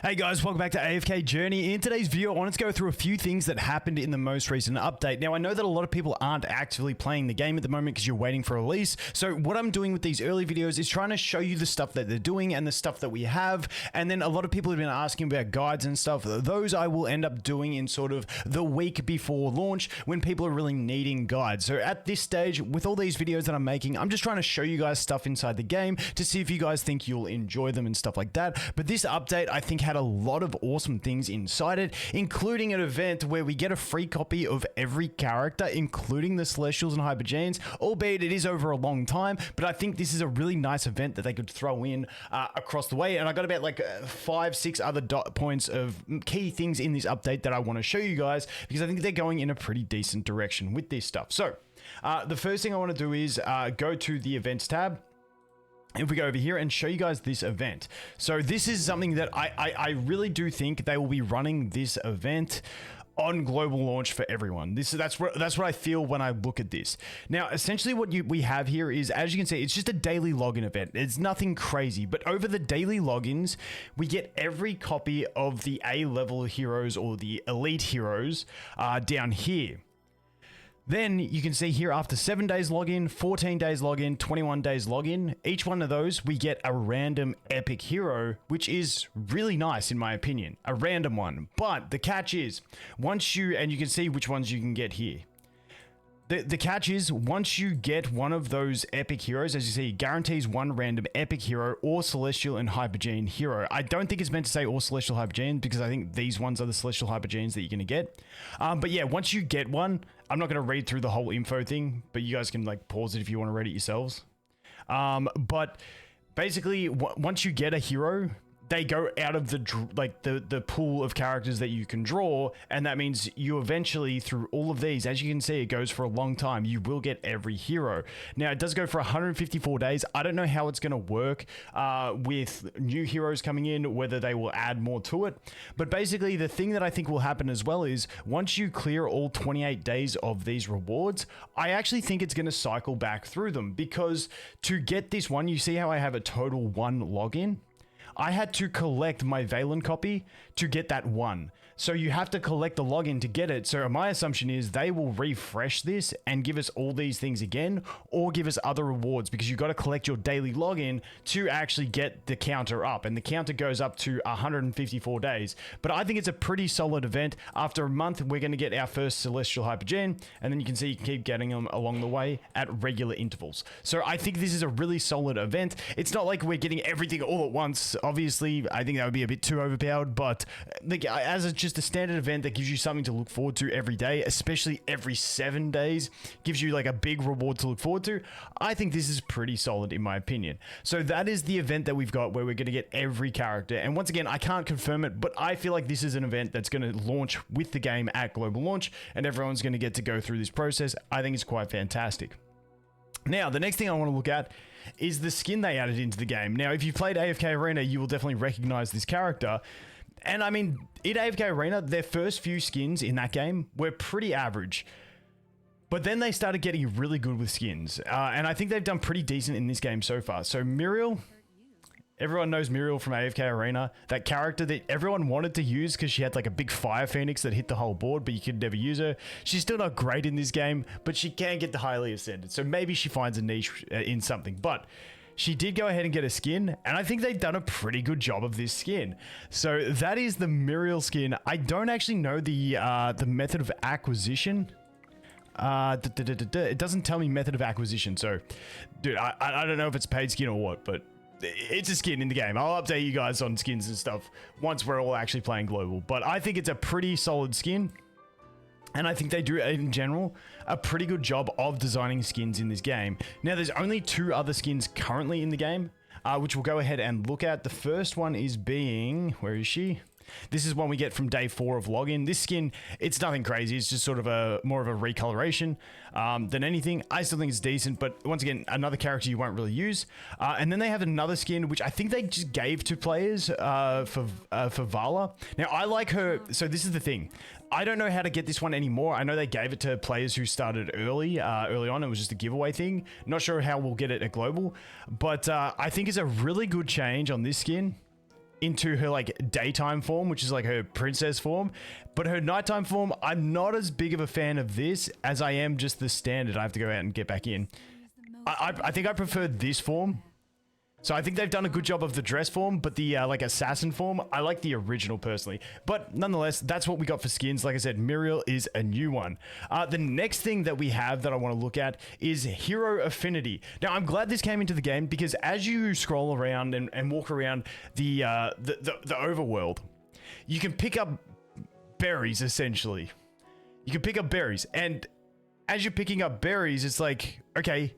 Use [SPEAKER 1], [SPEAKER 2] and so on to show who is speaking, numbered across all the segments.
[SPEAKER 1] Hey guys, welcome back to AFK Journey. In today's video, I wanted to go through a few things that happened in the most recent update. Now, I know that a lot of people aren't actively playing the game at the moment because you're waiting for a release. So what I'm doing with these early videos is trying to show you the stuff that they're doing and the stuff that we have. And then a lot of people have been asking about guides and stuff. Those I will end up doing in sort of the week before launch when people are really needing guides. So at this stage, with all these videos that I'm making, I'm just trying to show you guys stuff inside the game to see if you guys think you'll enjoy them and stuff like that. But this update, I think, had a lot of awesome things inside it, including an event where we get a free copy of every character, including the Celestials and Hypergenes, albeit it is over a long time, but I think this is a really nice event that they could throw in across the way. And I got about like 5-6 other points of key things in this update that I want to show you guys because I think they're going in a pretty decent direction with this stuff. So the first thing I want to do is go to the events tab. If we go over here and show you guys this event. So this is something that I really do think they will be running this event on global launch for everyone. That's what I feel when I look at this. Now, essentially what we have here is, as you can see, it's just a daily login event. It's nothing crazy, but over the daily logins, we get every copy of the A-level heroes or the elite heroes down here. Then you can see here after 7 days login, 14 days login, 21 days login, each one of those we get a random epic hero, which is really nice in my opinion, a random one. But the catch is, and you can see which ones you can get here. The catch is, once you get one of those epic heroes, as you see, it guarantees one random epic hero or Celestial and Hypergene hero. I don't think it's meant to say or Celestial Hypergene because I think these ones are the Celestial Hypergenes that you're going to get. But yeah, once you get one, I'm not going to read through the whole info thing, but you guys can like pause it if you want to read it yourselves. But basically, once you get a hero, they go out of the pool of characters that you can draw, and that means you eventually, through all of these, as you can see, it goes for a long time, you will get every hero. Now, it does go for 154 days. I don't know how it's going to work with new heroes coming in, whether they will add more to it, but basically the thing that I think will happen as well is once you clear all 28 days of these rewards, I actually think it's going to cycle back through them, because to get this one, you see how I have a total 1 login? I had to collect my Valen copy to get that one. So you have to collect the login to get it. So my assumption is they will refresh this and give us all these things again, or give us other rewards, because you've got to collect your daily login to actually get the counter up. And the counter goes up to 154 days. But I think it's a pretty solid event. After a month, we're going to get our first Celestial Hypergene, and then you can see you can keep getting them along the way at regular intervals. So I think this is a really solid event. It's not like we're getting everything all at once. Obviously, I think that would be a bit too overpowered, but as just a standard event that gives you something to look forward to every day, especially every 7 days, gives you like a big reward to look forward to. I think this is pretty solid in my opinion. So that is the event that we've got where we're going to get every character. And once again, I can't confirm it, but I feel like this is an event that's going to launch with the game at global launch, and everyone's going to get to go through this process. I think it's quite fantastic. Now, the next thing I want to look at is the skin they added into the game. Now, if you've played AFK Arena, you will definitely recognize this character. And I mean, in AFK Arena, their first few skins in that game were pretty average. But then they started getting really good with skins. And I think they've done pretty decent in this game so far. So Muriel, everyone knows Muriel from AFK Arena, that character that everyone wanted to use because she had like a big fire phoenix that hit the whole board, but you could never use her. She's still not great in this game, but she can get the highly ascended. So maybe she finds a niche in something. But she did go ahead and get a skin, and I think they've done a pretty good job of this skin. So that is the Muriel skin. I don't actually know the method of acquisition. It doesn't tell me method of acquisition. So, dude, I don't know if it's paid skin or what, but it's a skin in the game. I'll update you guys on skins and stuff once we're all actually playing global. But I think it's a pretty solid skin. And I think they do, in general, a pretty good job of designing skins in this game. Now, there's only 2 other skins currently in the game, which we'll go ahead and look at. The first one is being... Where is she? This is one we get from day 4 of login. This skin, it's nothing crazy. It's just sort of more of a recoloration than anything. I still think it's decent, but once again, another character you won't really use. And then they have another skin, which I think they just gave to players for Vala. Now, I like her. So this is the thing. I don't know how to get this one anymore. I know they gave it to players who started early on. It was just a giveaway thing. Not sure how we'll get it at global, but I think it's a really good change on this skin. into her like daytime form, which is like her princess form, but her nighttime form, I'm not as big of a fan of this as I am just the standard. I have to go out and get back in. I think I prefer this form. So I think they've done a good job of the dress form, but the like assassin form, I like the original personally. But nonetheless, that's what we got for skins. Like I said, Muriel is a new one. The next thing that we have that I want to look at is hero affinity. Now, I'm glad this came into the game because as you scroll around and walk around the overworld, you can pick up berries essentially. You can pick up berries, and as you're picking up berries, it's like, okay,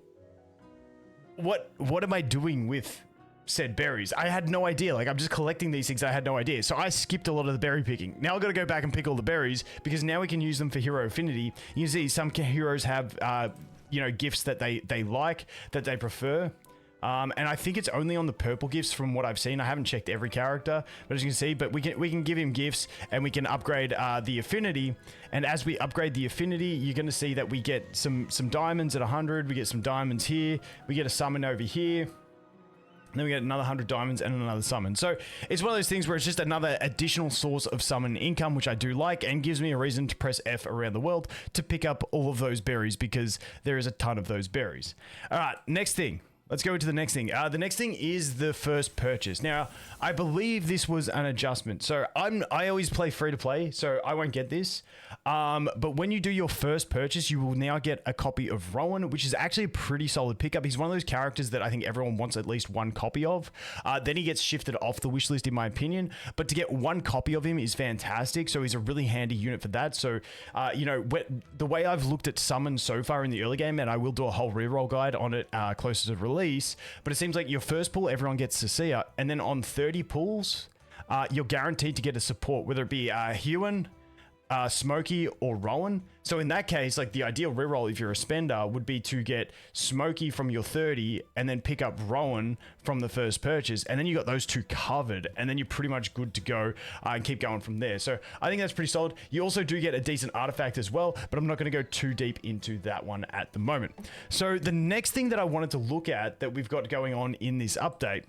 [SPEAKER 1] what am I doing with said berries? I had no idea. Like, I'm just collecting these things. I had no idea. So I skipped a lot of the berry picking. Now I've got to go back and pick all the berries because now we can use them for hero affinity. You can see some heroes have, you know, gifts that they like, that they prefer. And I think it's only on the purple gifts from what I've seen. I haven't checked every character, but as you can see, but we can give him gifts and we can upgrade the affinity. And as we upgrade the affinity, you're going to see that we get some diamonds at 100. We get some diamonds here. We get a summon over here. And then we get another 100 diamonds and another summon. So it's one of those things where it's just another additional source of summon income, which I do like, and gives me a reason to press F around the world to pick up all of those berries because there is a ton of those berries. All right, next thing. Let's go to the next thing. The next thing is the first purchase. Now, I believe this was an adjustment. So I always play free to play, so I won't get this. But when you do your first purchase, you will now get a copy of Rowan, which is actually a pretty solid pickup. He's one of those characters that I think everyone wants at least one copy of. Then he gets shifted off the wish list, in my opinion. But to get one copy of him is fantastic. So he's a really handy unit for that. So, you know, the way I've looked at summons so far in the early game, and I will do a whole reroll guide on it closer to release, but it seems like your first pull, everyone gets to see it. And then on 30 pulls, you're guaranteed to get a support, whether it be Huon, Smokey, or Rowan. So in that case, like the ideal reroll if you're a spender would be to get Smokey from your 30 and then pick up Rowan from the first purchase, and then you got those two covered, and then you're pretty much good to go and keep going from there. So I think that's pretty solid. You also do get a decent artifact as well, but I'm not going to go too deep into that one at the moment. So the next thing that I wanted to look at that we've got going on in this update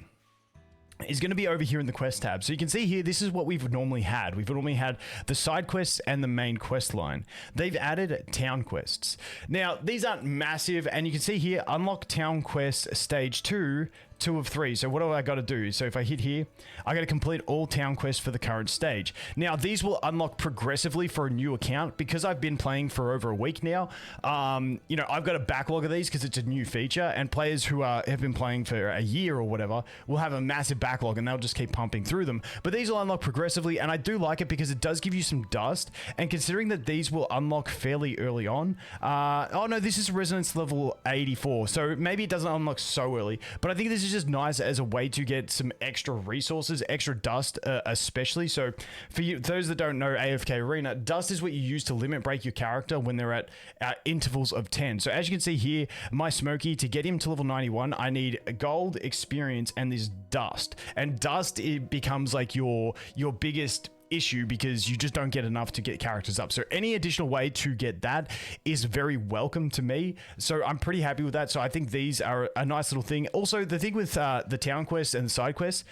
[SPEAKER 1] is going to be over here in the quest tab. So you can see here, this is what we've normally had. We've normally had the side quests and the main quest line. They've added town quests. Now, these aren't massive, and you can see here, unlock town quest stage 2 of 3. So what do I got to do? So if I hit here, I got to complete all town quests for the current stage. Now, these will unlock progressively for a new account because I've been playing for over a week now. You know, I've got a backlog of these because it's a new feature, and players who have been playing for a year or whatever will have a massive backlog, and they'll just keep pumping through them. But these will unlock progressively, and I do like it because it does give you some dust, and considering that these will unlock fairly early on. Oh no, this is resonance level 84, so maybe it doesn't unlock so early, but I think this is just nice as a way to get some extra resources, extra dust especially. So for you, those that don't know AFK Arena, dust is what you use to limit break your character when they're at intervals of 10. So as you can see here, my Smokey, to get him to level 91, I need gold, experience, and this dust. And dust, it becomes like your biggest issue because you just don't get enough to get characters up. So any additional way to get that is very welcome to me. So I'm pretty happy with that. So I think these are a nice little thing. Also, the thing with the town quests and the side quests,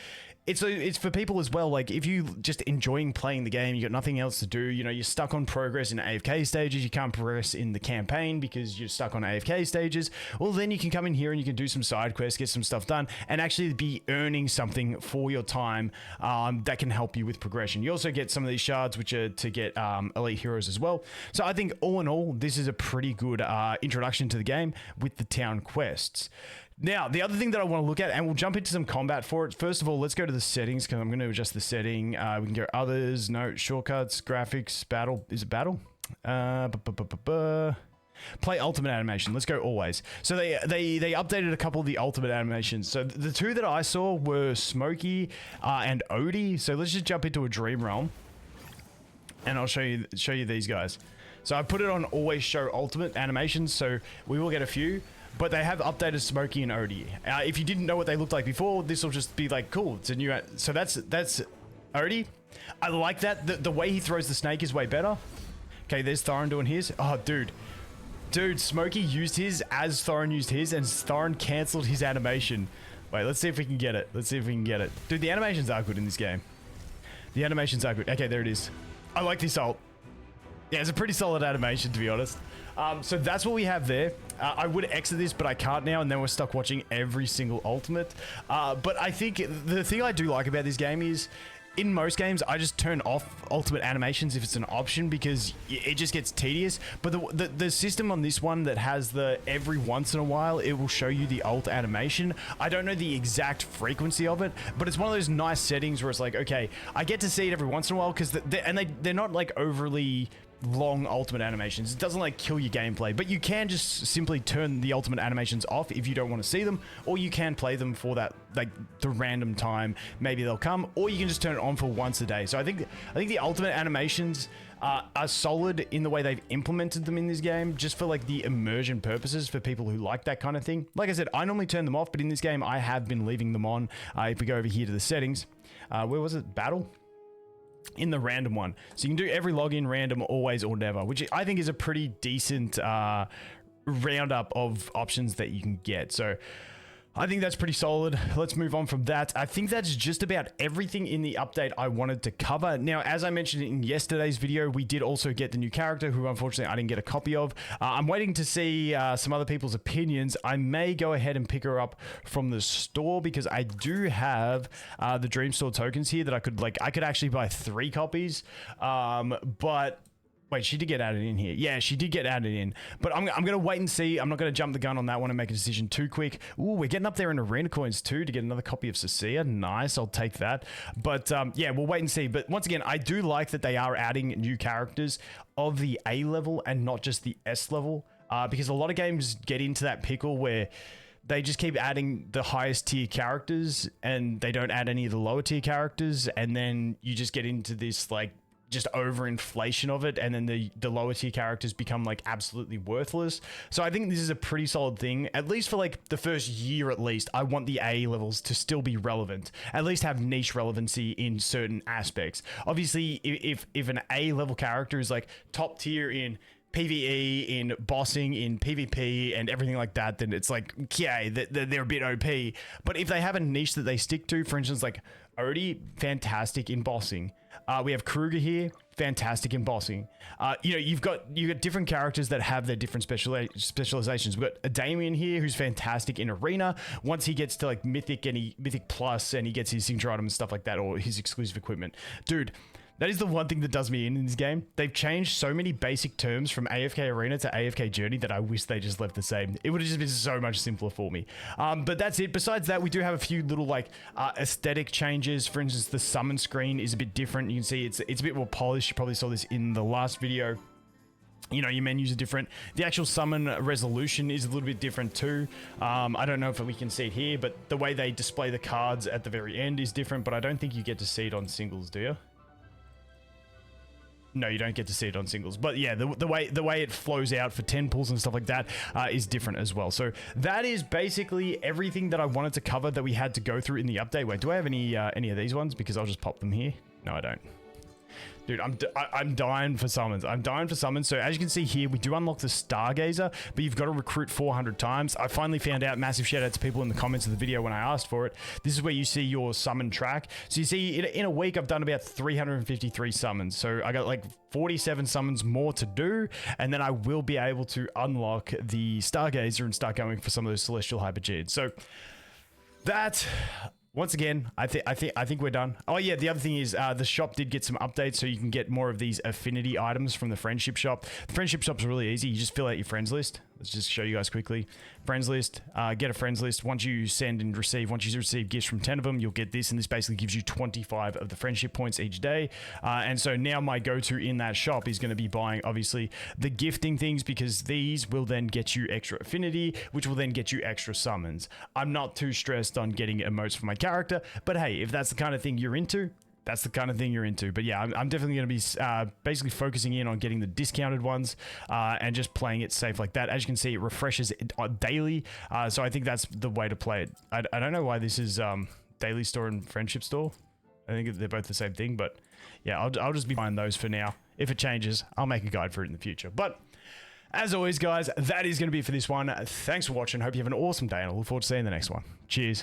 [SPEAKER 1] it's for people as well. Like if you just enjoying playing the game, you got nothing else to do, you know, you're stuck on progress in AFK stages, you can't progress in the campaign because you're stuck on AFK stages, well then you can come in here and you can do some side quests, get some stuff done, and actually be earning something for your time that can help you with progression. You also get some of these shards which are to get elite heroes as well. So I think all in all, this is a pretty good introduction to the game with the town quests. Now, the other thing that I want to look at, and we'll jump into some combat for it. First of all, let's go to the settings because I'm going to adjust the setting. We can go others, no, shortcuts, graphics, battle. Is it battle? Play ultimate animation. Let's go always. So they updated a couple of the ultimate animations. So the two that I saw were Smokey and Odie. So let's just jump into a dream realm, and I'll show you these guys. So I put it on always show ultimate animations. So we will get a few. But they have updated Smokey and Odie. If you didn't know what they looked like before, this will just be like, cool, it's a new... So that's Odie. I like that. The way he throws the snake is way better. Okay, there's Thorin doing his. Oh, dude. Dude, Smokey used his as Thorin used his, and Thorin cancelled his animation. Wait, let's see if we can get it. Let's see if we can get it. Dude, the animations are good in this game. The animations are good. Okay, there it is. I like this ult. Yeah, it's a pretty solid animation, to be honest. So that's what we have there. I would exit this, but I can't now, and then we're stuck watching every single ultimate. But I think the thing I do like about this game is, in most games, I just turn off ultimate animations if it's an option because it just gets tedious. But the system on this one that has the every once in a while, it will show you the ult animation. I don't know the exact frequency of it, but it's one of those nice settings where it's like, okay, I get to see it every once in a while because they're not like overly long ultimate animations. It doesn't like kill your gameplay, but you can just simply turn the ultimate animations off if you don't want to see them, or you can play them for that, like the random time maybe they'll come, or you can just turn it on for once a day. So I think the ultimate animations are solid in the way they've implemented them in this game, just for like the immersion purposes for people who like that kind of thing. Like I said, I normally turn them off, but in this game I have been leaving them on. If we go over here to the settings, where was it? Battle? In the random one. So you can do every login, random, always, or never, which I think is a pretty decent roundup of options that you can get. So I think that's pretty solid. Let's move on from that. I think that's just about everything in the update I wanted to cover. Now, as I mentioned in yesterday's video, we did also get the new character, who unfortunately I didn't get a copy of. I'm waiting to see some other people's opinions. I may go ahead and pick her up from the store because I do have the Dream Store tokens here that I could actually buy 3 copies. But wait, she did get added in here. Yeah, she did get added in. But I'm going to wait and see. I'm not going to jump the gun on that one and make a decision too quick. Ooh, we're getting up there in arena coins too to get another copy of Cecilia. Nice, I'll take that. But yeah, we'll wait and see. But once again, I do like that they are adding new characters of the A level and not just the S level. Because a lot of games get into that pickle where they just keep adding the highest tier characters and they don't add any of the lower tier characters. And then you just get into this like just overinflation of it, and then the lower tier characters become like absolutely worthless. So I think this is a pretty solid thing, at least for like the first year. At least I want the A levels to still be relevant, at least have niche relevancy in certain aspects. Obviously, if an A level character is like top tier in PvE, in bossing, in PvP, and everything like that, then it's like, okay, they're a bit OP. But if they have a niche that they stick to, for instance, like Odie, fantastic in bossing. We have Kruger here, fantastic in bossing. You know, you've got different characters that have their different specializations. We've got a Damien here who's fantastic in arena. Once he gets to like Mythic and Mythic Plus and he gets his signature item and stuff like that, or his exclusive equipment. Dude, that is the one thing that does me in this game. They've changed so many basic terms from AFK Arena to AFK Journey that I wish they just left the same. It would have just been so much simpler for me. But that's it. Besides that, we do have a few little like aesthetic changes. For instance, the summon screen is a bit different. You can see it's a bit more polished. You probably saw this in the last video. You know, your menus are different. The actual summon resolution is a little bit different too. I don't know if we can see it here, but the way they display the cards at the very end is different, but I don't think you get to see it on singles, do you? No, you don't get to see it on singles, but yeah, the way it flows out for 10 pulls and stuff like that is different as well. So that is basically everything that I wanted to cover that we had to go through in the update. Wait, do I have any of these ones? Because I'll just pop them here. No, I don't. Dude, I'm dying for summons. I'm dying for summons. So as you can see here, we do unlock the Stargazer, but you've got to recruit 400 times. I finally found out, massive shout out to people in the comments of the video when I asked for it. This is where you see your summon track. So you see in a week, I've done about 353 summons. So I got like 47 summons more to do. And then I will be able to unlock the Stargazer and start going for some of those Celestial Hypergeods. So that... Once again, I think we're done. Oh yeah, the other thing is the shop did get some updates, so you can get more of these affinity items from the friendship shop. The friendship shop's really easy. You just fill out your friends list. Let's just show you guys quickly. Friends list, get a friends list. Once you receive gifts from 10 of them, you'll get this, and this basically gives you 25 of the friendship points each day. And so now my go-to in that shop is going to be buying, obviously, the gifting things, because these will then get you extra affinity, which will then get you extra summons. I'm not too stressed on getting emotes for my character, but hey, if that's the kind of thing you're into, that's the kind of thing you're into. But yeah, I'm definitely going to be basically focusing in on getting the discounted ones and just playing it safe like that. As you can see, it refreshes daily. So I think that's the way to play it. I don't know why this is daily store and friendship store. I think they're both the same thing, but yeah, I'll just be buying those for now. If it changes, I'll make a guide for it in the future. But as always, guys, that is going to be it for this one. Thanks for watching. Hope you have an awesome day, and I look forward to seeing the next one. Cheers.